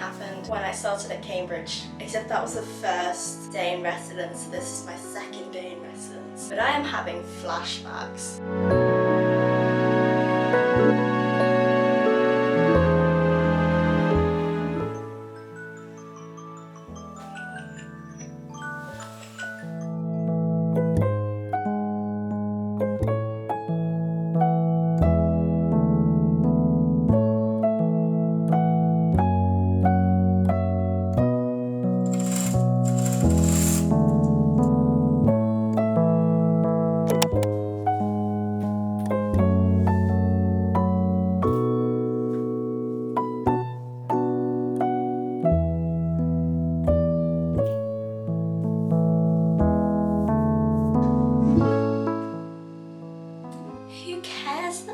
happened when I started at Cambridge, except that was the first day in residence. This is my second day in residence. But I am having flashbacks.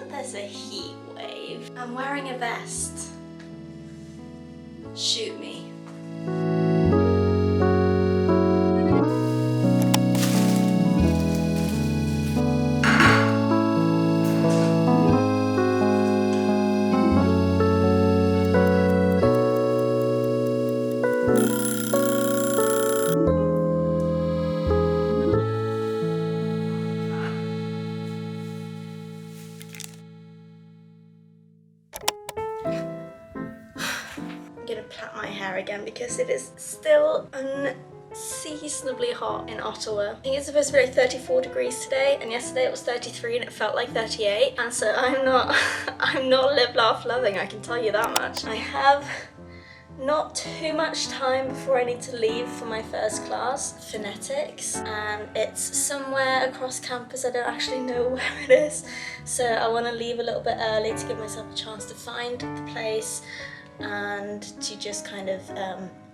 There's a heat wave. I'm wearing a vest. Shoot me. I'm gonna plait my hair again because it is still unseasonably hot in Ottawa. I think it's supposed to be like 34 degrees today, and yesterday it was 33 and it felt like 38. And so I'm not live, laugh, loving, I can tell you that much. I have not too much time before I need to leave for my first class, phonetics, and it's somewhere across campus. I don't actually know where it is, so I want to leave a little bit early to give myself a chance to find the place and to just kind of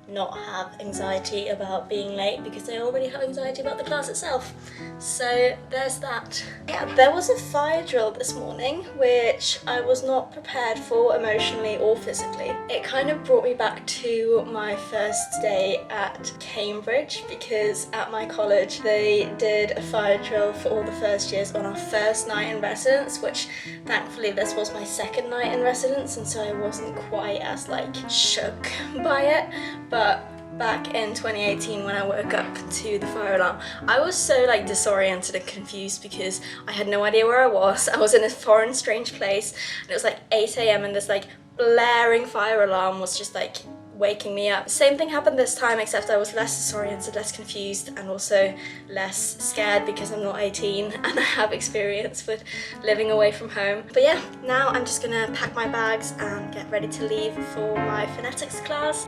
not have anxiety about being late, because I already have anxiety about the class itself. So there's that. Yeah, there was a fire drill this morning which I was not prepared for emotionally or physically. It kind of brought me back to my first day at Cambridge, because at my college they did a fire drill for all the first years on our first night in residence, which thankfully this was my second night in residence, and so I wasn't quite as like shook by it. But back in 2018 when I woke up to the fire alarm, I was so like disoriented and confused because I had no idea where I was. I was in a foreign, strange place, and it was like 8 AM and this like blaring fire alarm was just like waking me up. Same thing happened this time, except I was less disoriented, less confused, and also less scared because I'm not 18 and I have experience with living away from home. But yeah, now I'm just gonna pack my bags and get ready to leave for my phonetics class.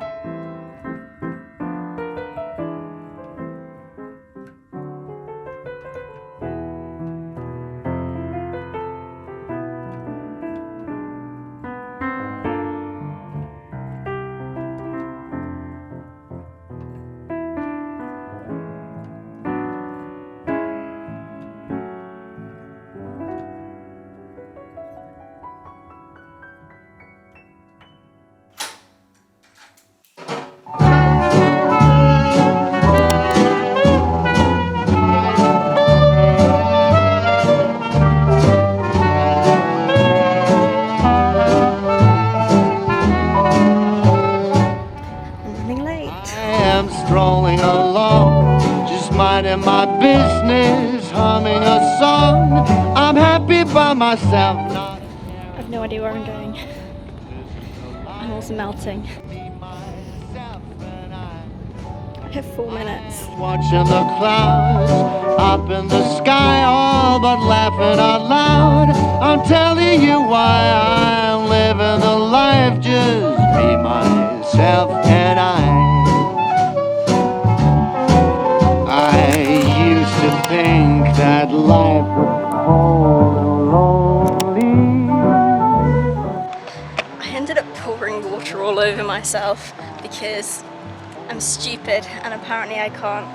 Strolling along, just minding my business, humming a song. I'm happy by myself. I have no idea where I'm going. I'm also melting. I have 4 minutes. Watching the clouds up in the sky, all but laughing out loud. I'm telling you why I'm living the life, just me, myself, and I used to think that life was cold and lonely. I ended up pouring water all over myself because I'm stupid and apparently I can't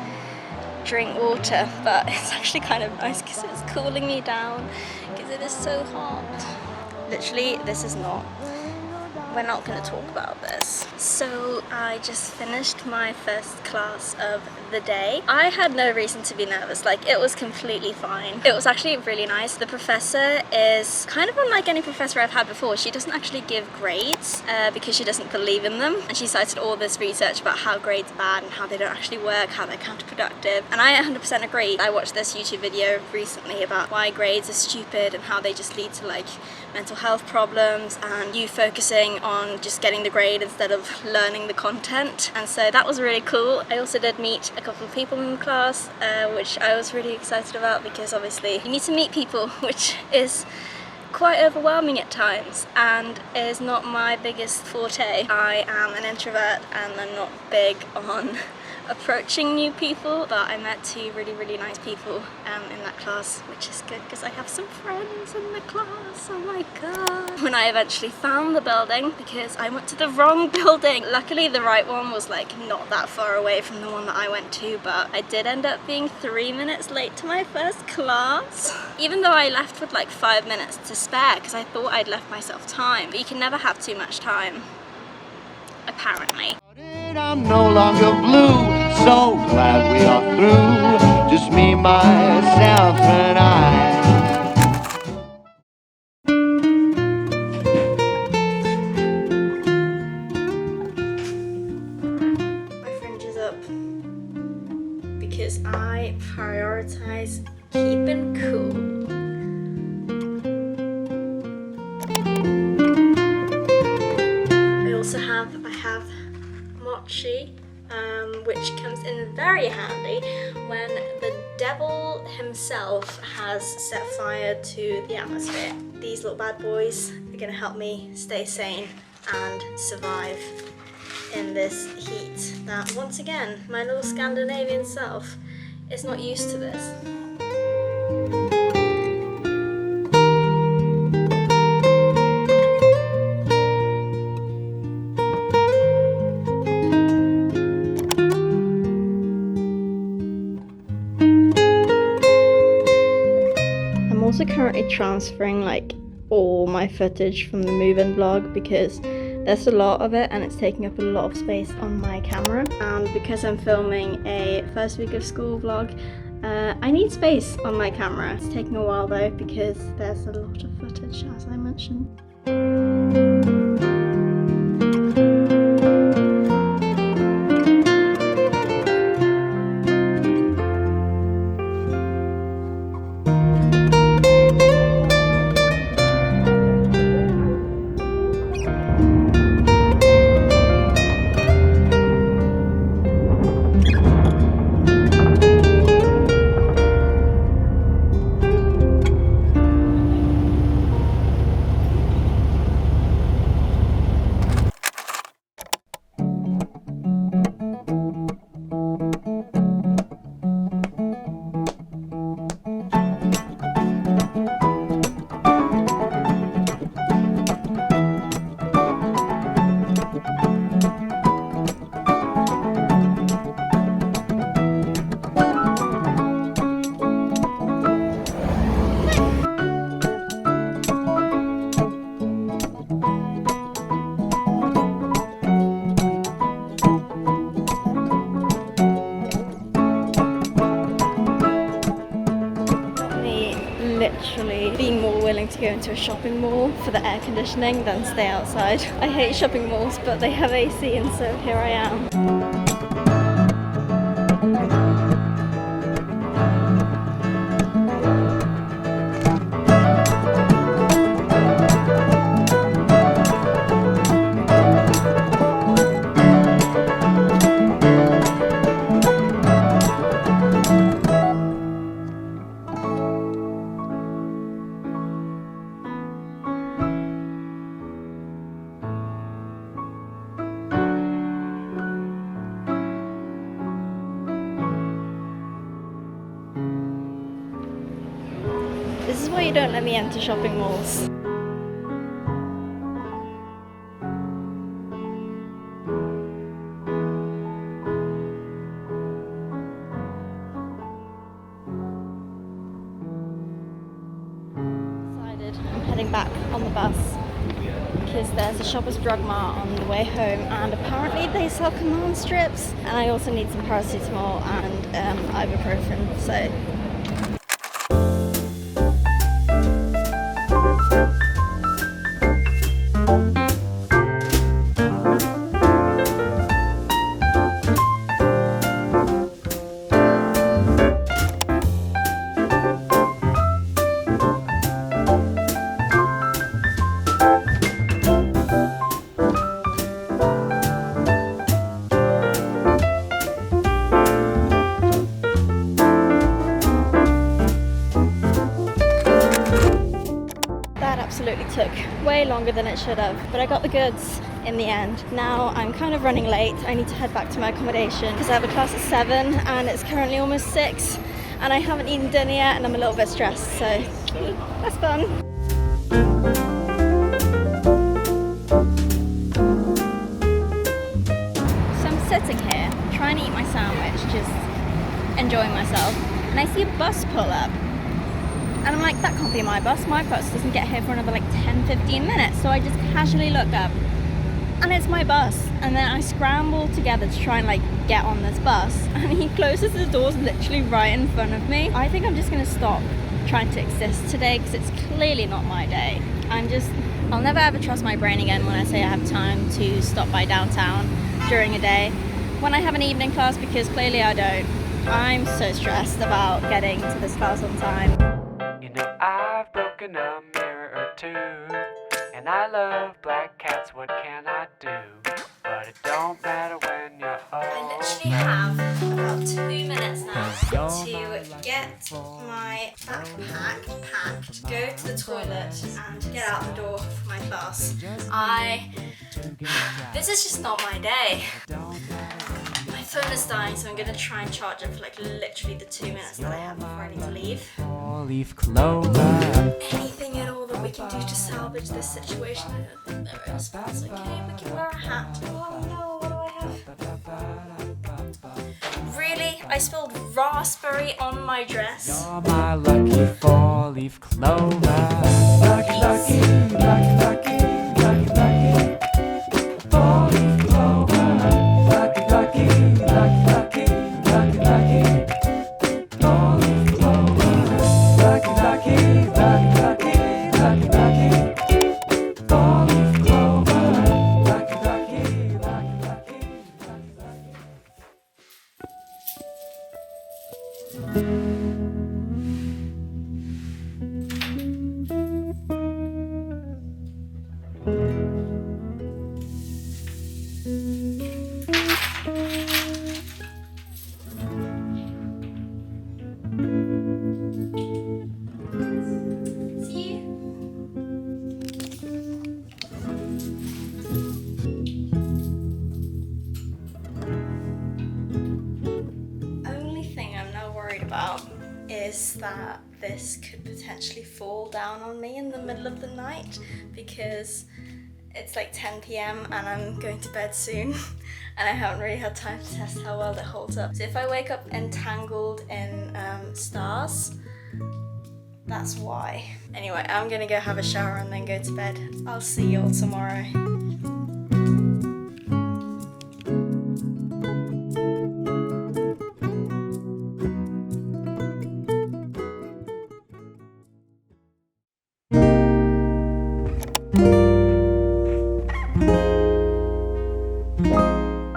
drink water, but it's actually kind of nice because it's cooling me down because it is so hot. Literally, this is not we're not going to talk about this. So I just finished my first class of the day. I had no reason to be nervous, like it was completely fine. It was actually really nice. The professor is kind of unlike any professor I've had before. She doesn't actually give grades because she doesn't believe in them, and she cited all this research about how grades are bad and how they don't actually work, how they're counterproductive, and I 100% agree. I watched this YouTube video recently about why grades are stupid and how they just lead to like mental health problems and you focusing on just getting the grade instead of learning the content, and so that was really cool. I also did meet a couple of people in the class which I was really excited about, because obviously you need to meet people, which is quite overwhelming at times and is not my biggest forte. I am an introvert and I'm not big on approaching new people, but I met two really nice people in that class, which is good because I have some friends in the class. Oh my god. When I eventually found the building, because I went to the wrong building, luckily the right one was like not that far away from the one that I went to, but I did end up being 3 minutes late to my first class, even though I left with like 5 minutes to spare because I thought I'd left myself time, but you can never have too much time, apparently. I'm no longer blue, so glad we are through. Just me, myself, and I. My fringe is up because I prioritize keeping cool. I have mochi, which comes in very handy when the devil himself has set fire to the atmosphere. These little bad boys are going to help me stay sane and survive in this heat that, once again, my little Scandinavian self is not used to this. I'm also currently transferring like all my footage from the move-in vlog because there's a lot of it and it's taking up a lot of space on my camera, and because I'm filming a first week of school vlog, I need space on my camera. It's taking a while though because there's a lot of footage, as I mentioned. Literally being more willing to go into a shopping mall for the air conditioning than stay outside. I hate shopping malls, but they have AC, and so here I am. This is why you don't let me enter shopping malls. I'm heading back on the bus because is there's a Shoppers Drug Mart on the way home, and apparently they sell command strips, and I also need some paracetamol and ibuprofen, so absolutely took way longer than it should have, but I got the goods in the end. Now I'm kind of running late. I need to head back to my accommodation because I have a class at 7 and it's currently almost 6 and I haven't eaten dinner yet and I'm a little bit stressed, so that's fun. So I'm sitting here trying to eat my sandwich, just enjoying myself, and I see a bus pull up. And I'm like, that can't be my bus. My bus doesn't get here for another like 10-15 minutes. So I just casually look up and it's my bus. And then I scramble together to try and like get on this bus. And he closes the doors literally right in front of me. I think I'm just gonna stop trying to exist today because it's clearly not my day. I'll never ever trust my brain again when I say I have time to stop by downtown during a day when I have an evening class, because clearly I don't. I'm so stressed about getting to this class on time. You know, I've broken a mirror or two, and I love black cats, what can I do? But it don't matter when you're old. I literally have about 2 minutes now to get my backpack packed, go to the toilet and get out the door for my class. This is just not my day. My phone is dying, so I'm gonna try and charge it for like literally the 2 minutes that I have before I need to leave. Leaf clover. Anything at all that we can do to salvage this situation? I don't think there is. That's okay. We can wear a hat. Oh no, what do I have? Really? I spilled raspberry on my dress. You're my lucky 4-leaf clover. Lucky, lucky, lucky, lucky, lucky, lucky. 4-leaf clover. Lucky, lucky, lucky, lucky, lucky, lucky. 4-leaf clover. Lucky, lucky, lucky, lucky, lucky, lucky. 4-leaf clover. Lucky, lucky, lucky, lucky, lucky, lucky. See? Only thing I'm now worried about is that this could potentially fall down on me in the middle of the night, because it's like 10 p.m. and I'm going to bed soon and I haven't really had time to test how well it holds up. So if I wake up entangled in stars, that's why. Anyway, I'm gonna go have a shower and then go to bed. I'll see you all tomorrow.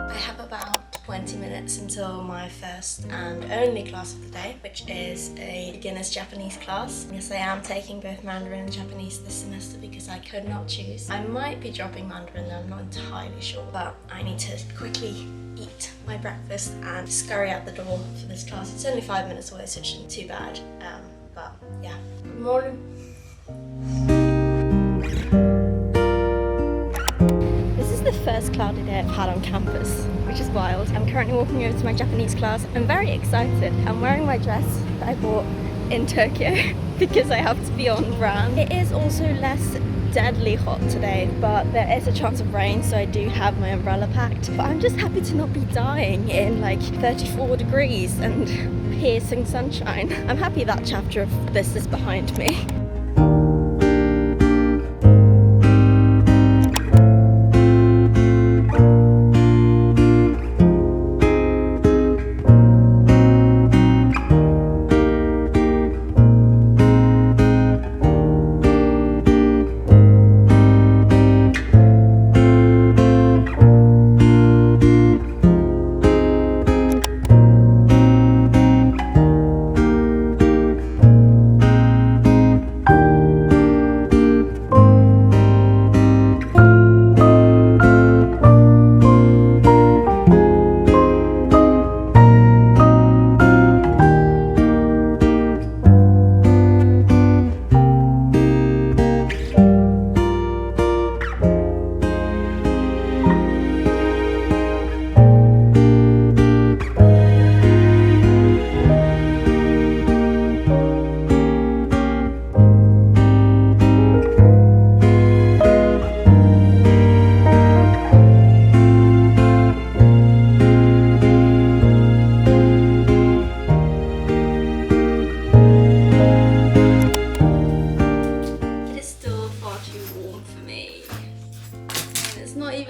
I have about 20 minutes until my first and only class of the day, which is a beginner's Japanese class. Yes, I am taking both Mandarin and Japanese this semester because I could not choose. I might be dropping Mandarin though, I'm not entirely sure, but I need to quickly eat my breakfast and scurry out the door for this class. It's only 5 minutes away, so it shouldn't be too bad, but yeah. Good morning. This is the first cloudy day I've had on campus, which is wild. I'm currently walking over to my Japanese class. I'm very excited. I'm wearing my dress that I bought in Tokyo because I have to be on brand. It is also less deadly hot today, but there is a chance of rain, so I do have my umbrella packed. But I'm just happy to not be dying in like 34 degrees and piercing sunshine. I'm happy that chapter of this is behind me.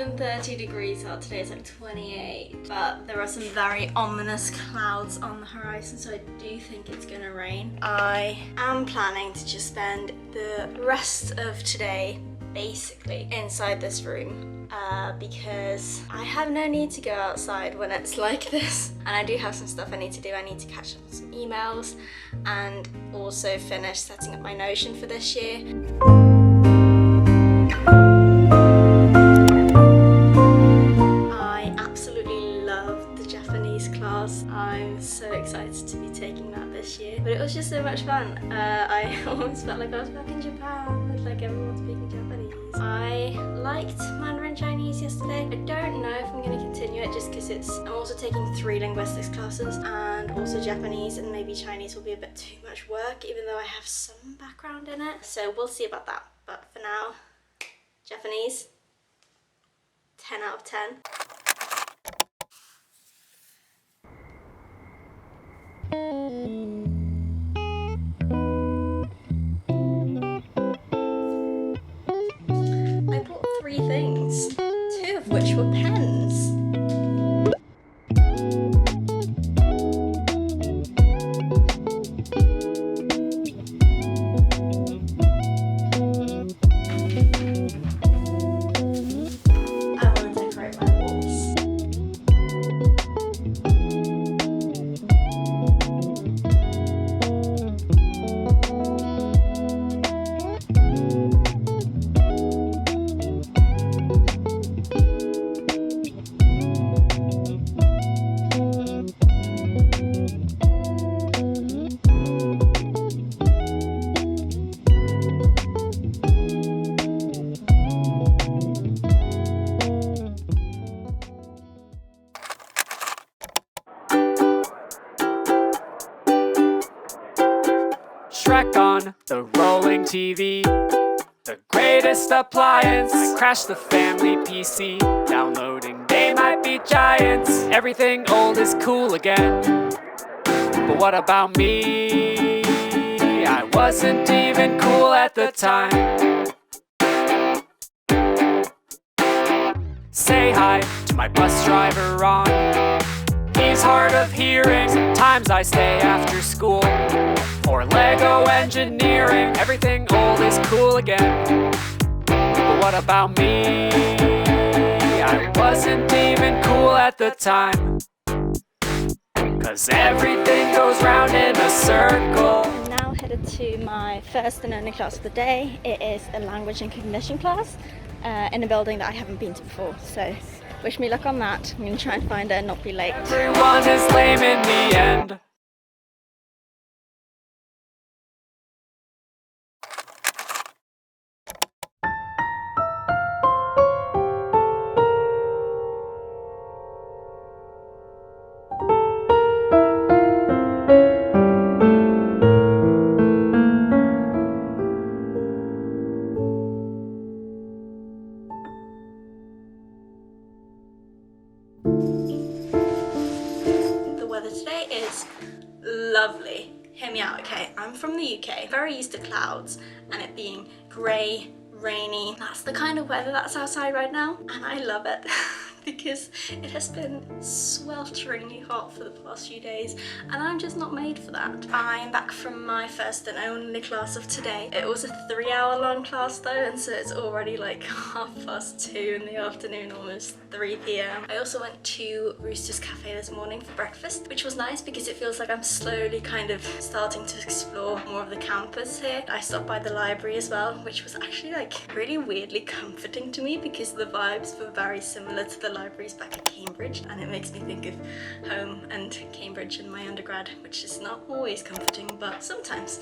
even 30 degrees out today, it's like 28. But there are some very ominous clouds on the horizon, so I do think it's gonna rain. I am planning to just spend the rest of today basically inside this room because I have no need to go outside when it's like this. And I do have some stuff I need to do. I need to catch up on some emails and also finish setting up my Notion for this year. I absolutely love the Japanese class. I'm so excited to be taking that this year. But it was just so much fun. I almost felt like I was back in Japan with like everyone speaking Japanese. I liked Mandarin Chinese yesterday. I don't know if I'm going to continue it just because I'm also taking 3 linguistics classes and also Japanese, and maybe Chinese will be a bit too much work even though I have some background in it. So we'll see about that. But for now, Japanese, 10 out of 10. I bought 3 things, 2 of which were pens. I want to decorate my walls. Shrek on the rolling TV, the greatest appliance. I crashed the family PC, downloading They Might Be Giants. Everything old is cool again, but what about me? I wasn't even cool at the time. Say hi to my bus driver Ron. He's hard of hearing. Sometimes I stay after school for Lego engineering. Everything old is cool again, but what about me? I wasn't even cool at the time, 'cause everything goes round in a circle. I'm now headed to my first and only class of the day. It is a language and cognition class in a building that I haven't been to before, so wish me luck on that. I'm going to try and find it and not be late. Everyone is lame in the end. The weather today is lovely. Hear me out, okay? I'm from the UK, very used to clouds and it being grey, rainy. That's the kind of weather that's outside right now, and I love it because it has been swelteringly hot for the past few days and I'm just not made for that. I'm back from my first and only class of today. It was a 3-hour long class though, and so it's already like 2:30 in the afternoon, almost 3 p.m. I also went to Rooster's Cafe this morning for breakfast, which was nice because it feels like I'm slowly kind of starting to explore more of the campus here. I stopped by the library as well, which was actually like really weirdly comforting to me because the vibes were very similar to the libraries back at Cambridge, and it makes me think of home and Cambridge in my undergrad, which is not always comforting, but sometimes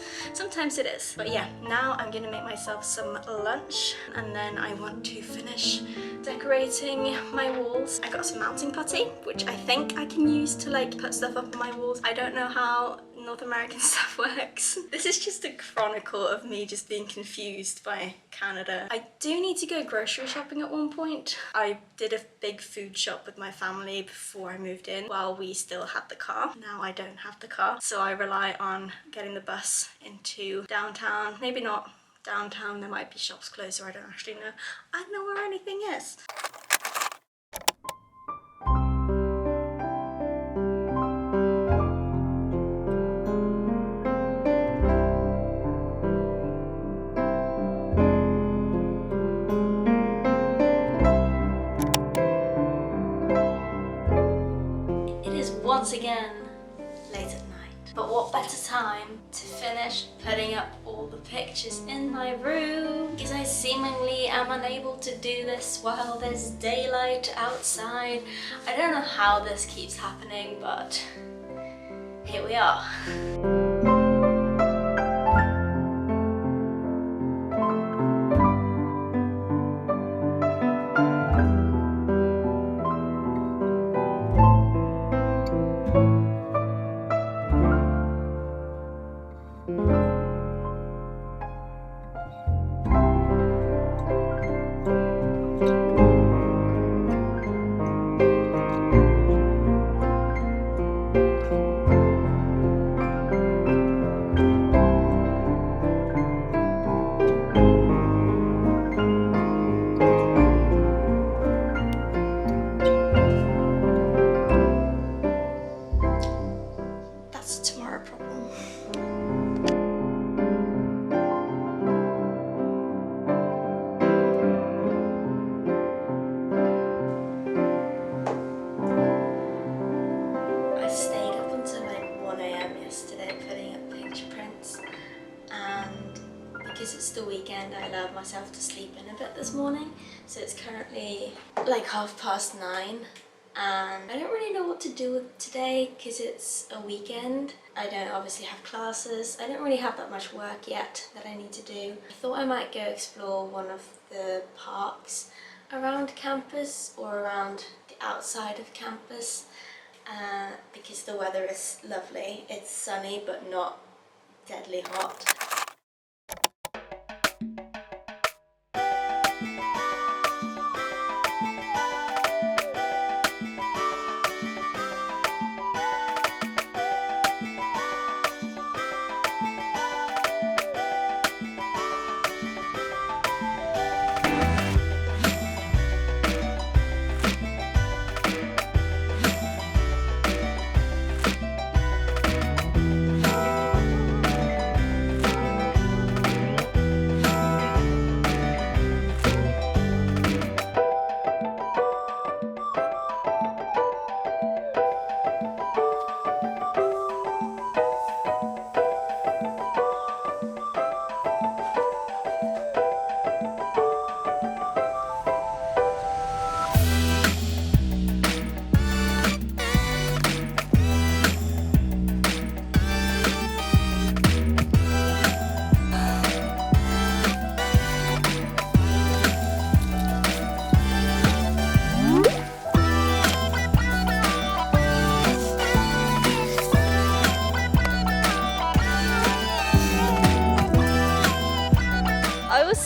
it is. But yeah, now I'm gonna make myself some lunch and then I want to finish decorating my walls. I got some mounting putty, which I think I can use to like put stuff up on my walls. I don't know how North American stuff works. This is just a chronicle of me just being confused by Canada. I do need to go grocery shopping at one point. I did a big food shop with my family before I moved in while we still had the car. Now I don't have the car, so I rely on getting the bus into downtown. Maybe not downtown, there might be shops closer, I don't actually know. I don't know where anything is. once again late at night. But what better time to finish putting up all the pictures in my room, because I seemingly am unable to do this while there's daylight outside. I don't know how this keeps happening, but here we are. Because it's the weekend, I allowed myself to sleep in a bit this morning, so it's currently like 9:30, and I don't really know what to do with today because it's a weekend. I don't obviously have classes. I don't really have that much work yet that I need to do. I thought I might go explore one of the parks around campus or around the outside of campus because the weather is lovely. It's sunny but not deadly hot.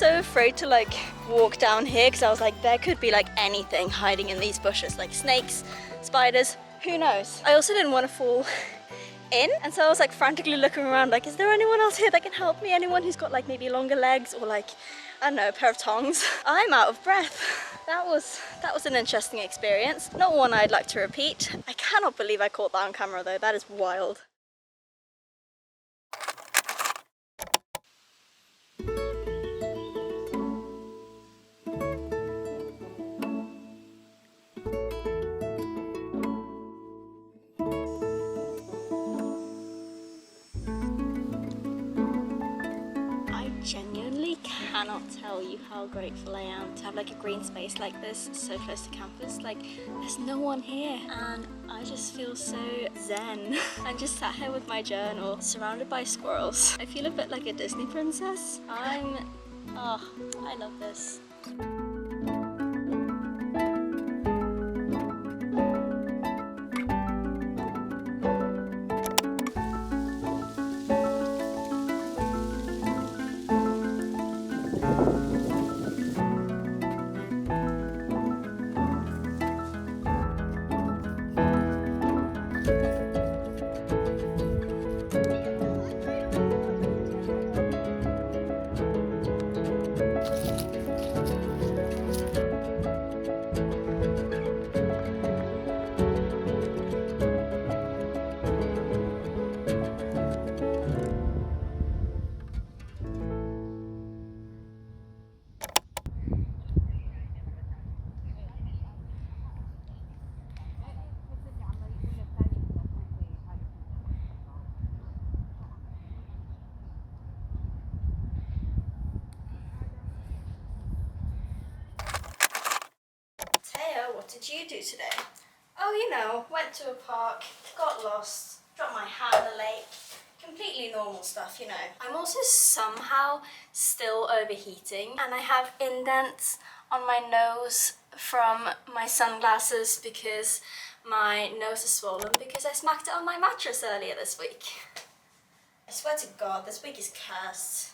So afraid to like walk down here because I was like, there could be like anything hiding in these bushes, like snakes, spiders, who knows. I also didn't want to fall in, and so I was like frantically looking around like, is there anyone else here that can help me? Anyone who's got like maybe longer legs or like, I don't know, a pair of tongs. I'm out of breath. That was an interesting experience, not one I'd like to repeat. I cannot believe I caught that on camera though. That is wild. Genuinely cannot tell you how grateful I am to have like a green space like this so close to campus. Like, there's no one here and I just feel so zen. I'm just sat here with my journal surrounded by squirrels. I feel a bit like a Disney princess. I love this. what did you do today? Oh, you know, went to a park, got lost, dropped my hat in the lake. Completely normal stuff, you know. I'm also somehow still overheating, and I have indents on my nose from my sunglasses because my nose is swollen because I smacked it on my mattress earlier this week. I swear to God, this week is cursed.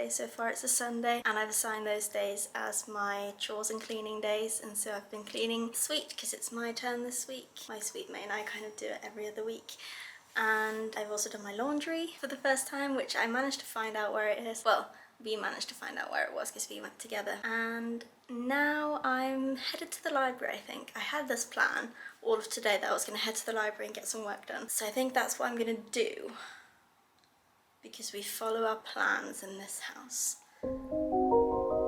So far it's a Sunday, and I've assigned those days as my chores and cleaning days, and so I've been cleaning Sweet because it's my turn this week. My Sweet mate and I kind of do it every other week. And I've also done my laundry for the first time, which I managed to find out where it is. Well, we managed to find out where it was because we went together. And now I'm headed to the library, I think. I had this plan all of today that I was going to head to the library and get some work done. So I think that's what I'm going to do, because we follow our plans in this house.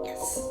Yes.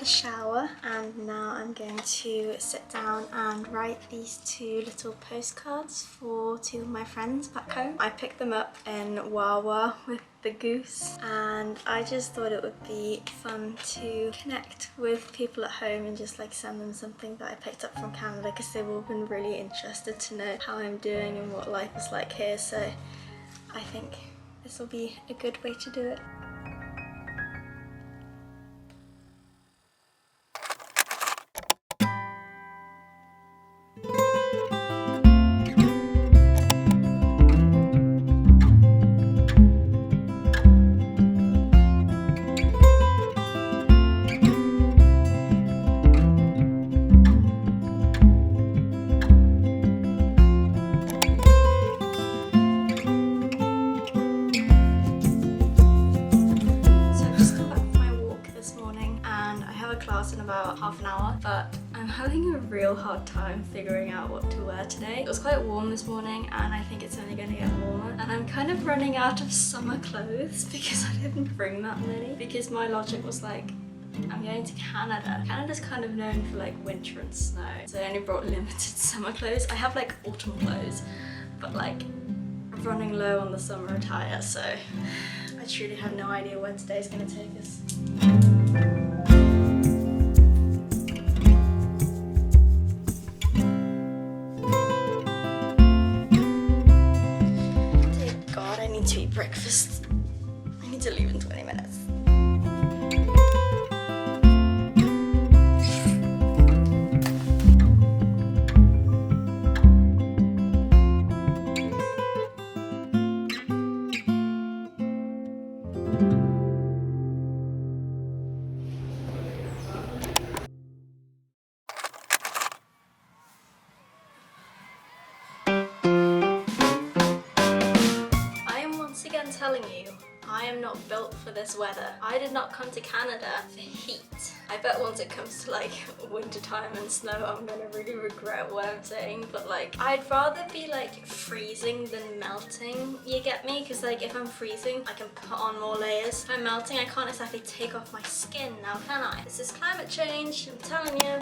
had a shower and now I'm going to sit down and write these 2 little postcards for 2 of my friends back home. I picked them up in Wawa with the goose, and I just thought it would be fun to connect with people at home and just like send them something that I picked up from Canada, because they've all been really interested to know how I'm doing and what life is like here, so I think this will be a good way to do it. Class in about half an hour, but I'm having a real hard time figuring out what to wear today. It was quite warm this morning and I think it's only going to get warmer, and I'm kind of running out of summer clothes because I didn't bring that many, because my logic was like, I'm going to Canada. Canada's kind of known for like winter and snow, so I only brought limited summer clothes. I have like autumn clothes, but like I'm running low on the summer attire, so I truly have no idea where today's going to take us. Breakfast. I need to leave in 20 minutes. Telling you, I am not built for this weather. I did not come to Canada for heat. I bet once it comes to like winter time and snow, I'm gonna really regret what I'm saying, but like I'd rather be like freezing than melting, you get me? Because like if I'm freezing, I can put on more layers. If I'm melting, I can't exactly take off my skin now, can I? This is climate change, I'm telling you.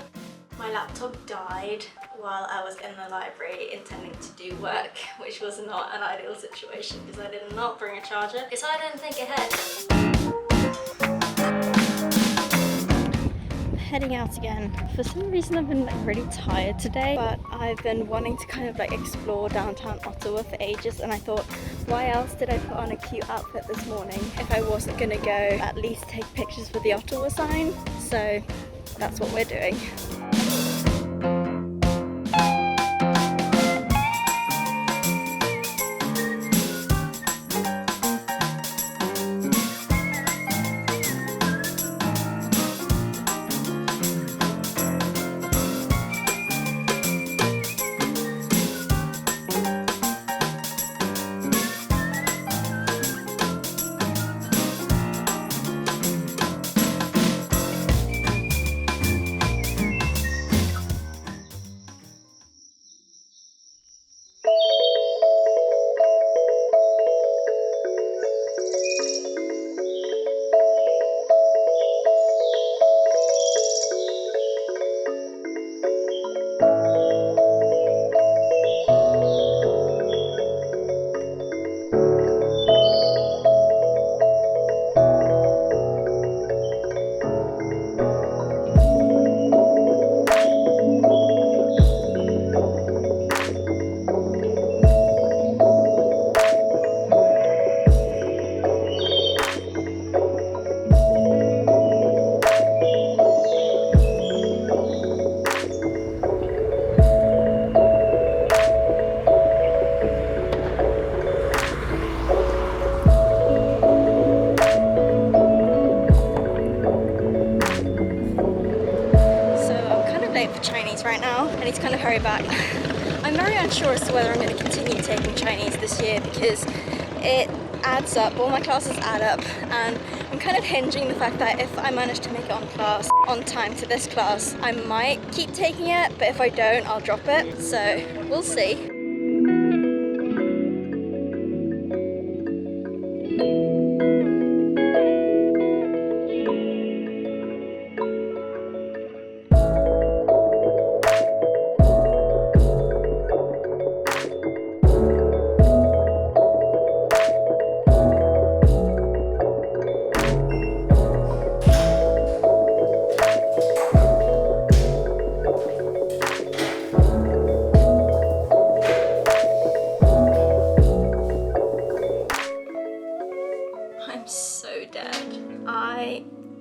My laptop died while I was in the library intending to do work, which was not an ideal situation because I did not bring a charger, because I didn't think ahead. I'm heading out again. For some reason I've been like really tired today, but I've been wanting to kind of like explore downtown Ottawa for ages, and I thought, why else did I put on a cute outfit this morning if I wasn't gonna go at least take pictures for the Ottawa sign? So that's what we're doing. Right now, I need to kind of hurry back. I'm very unsure as to whether I'm going to continue taking Chinese this year because it adds up, all my classes add up, and I'm kind of hinging the fact that if I manage to make it on time to this class, I might keep taking it, but if I don't, I'll drop it, so we'll see. I'm so dead.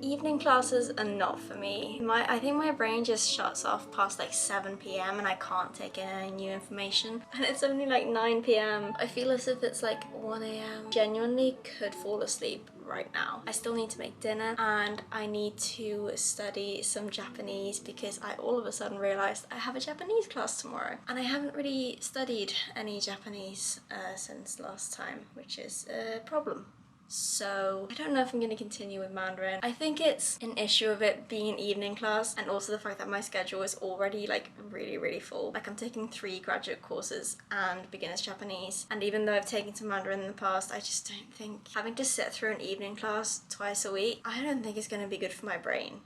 Evening classes are not for me. I think my brain just shuts off past like 7 p.m. and I can't take in any new information. And it's only like 9 p.m. I feel as if it's like 1 a.m. Genuinely could fall asleep right now. I still need to make dinner and I need to study some Japanese because I all of a sudden realized I have a Japanese class tomorrow. And I haven't really studied any Japanese since last time, which is a problem. So I don't know if I'm going to continue with Mandarin. I think it's an issue of it being an evening class and also the fact that my schedule is already like really full. Like I'm taking 3 graduate courses and beginner's Japanese, and even though I've taken some Mandarin in the past, I just don't think having to sit through an evening class twice a week, I don't think it's going to be good for my brain.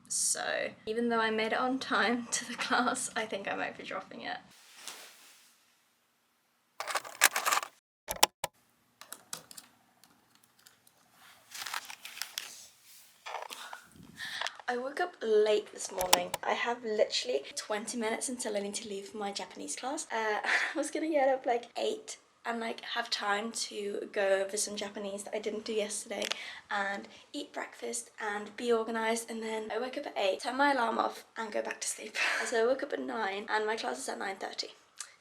So even though I made it on time to the class, I think I might be dropping it. I woke up late this morning. I have literally 20 minutes until I need to leave for my Japanese class. I was gonna get up like 8 and like have time to go over some Japanese that I didn't do yesterday and eat breakfast and be organized, and then I woke up at 8, turn my alarm off and go back to sleep. So I woke up at 9 and my class is at 9:30.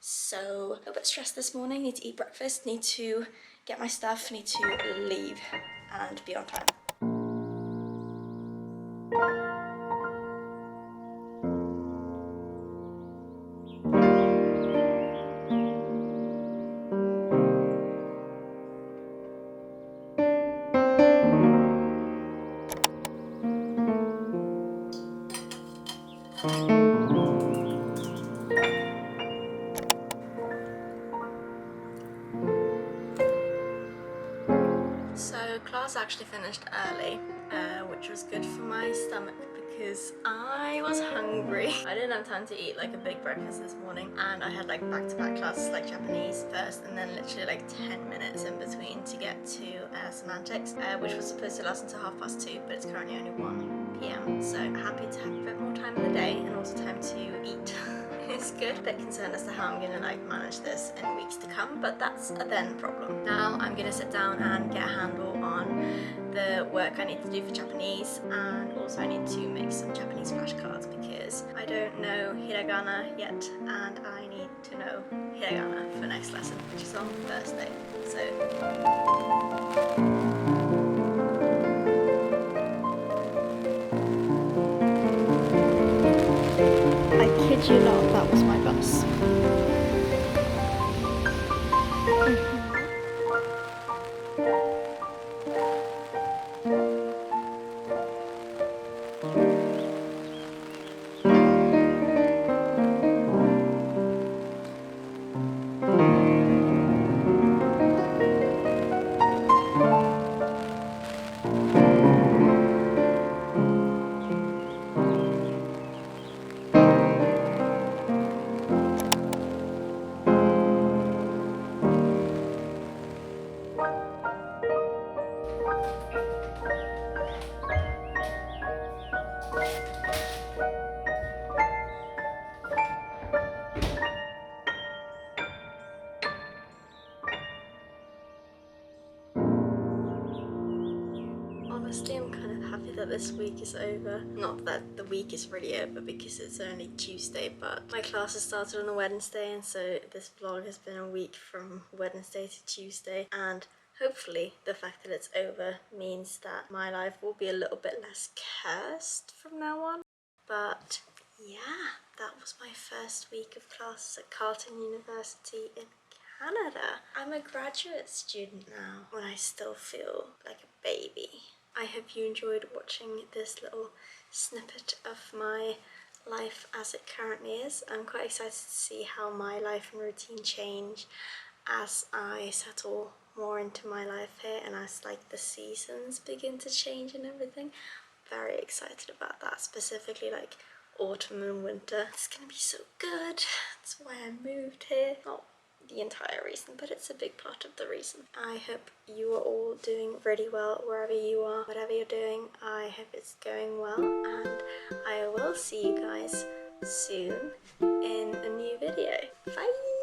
So a little bit stressed this morning, need to eat breakfast, need to get my stuff, need to leave and be on time. So class actually finished early, which was good for my stomach because I was hungry. I didn't have time to eat like a big breakfast this morning, and I had like back-to-back classes like Japanese first and then literally like 10 minutes in between to get to semantics, which was supposed to last until 2:30, but it's currently only 1 p.m. So happy to have a bit more time in the day and also time to eat. It's good. A bit concerned as to how I'm gonna like manage this in weeks to come, but that's a then problem. Now I'm gonna sit down and get a handle on the work I need to do for Japanese, and also I need to make some Japanese flashcards because I don't know hiragana yet, and I need to know hiragana for next lesson, which is on Thursday. So I kid you not, that was my bus. Honestly, I'm kind of happy that this week is over. Not that the week is really over because it's only Tuesday, but my classes started on a Wednesday, and so this vlog has been a week from Wednesday to Tuesday, and hopefully the fact that it's over means that my life will be a little bit less cursed from now on. But yeah, that was my first week of classes at Carleton University in Canada. I'm a graduate student now, and I still feel like a baby. I hope you enjoyed watching this little snippet of my life as it currently is. I'm quite excited to see how my life and routine change as I settle more into my life here and as like the seasons begin to change and everything. Very excited about that, specifically like autumn and winter. It's gonna be so good. That's why I moved here. Not the entire reason, but it's a big part of the reason. I hope you are all doing really well wherever you are, whatever you're doing. I hope it's going well, and I will see you guys soon in a new video. Bye!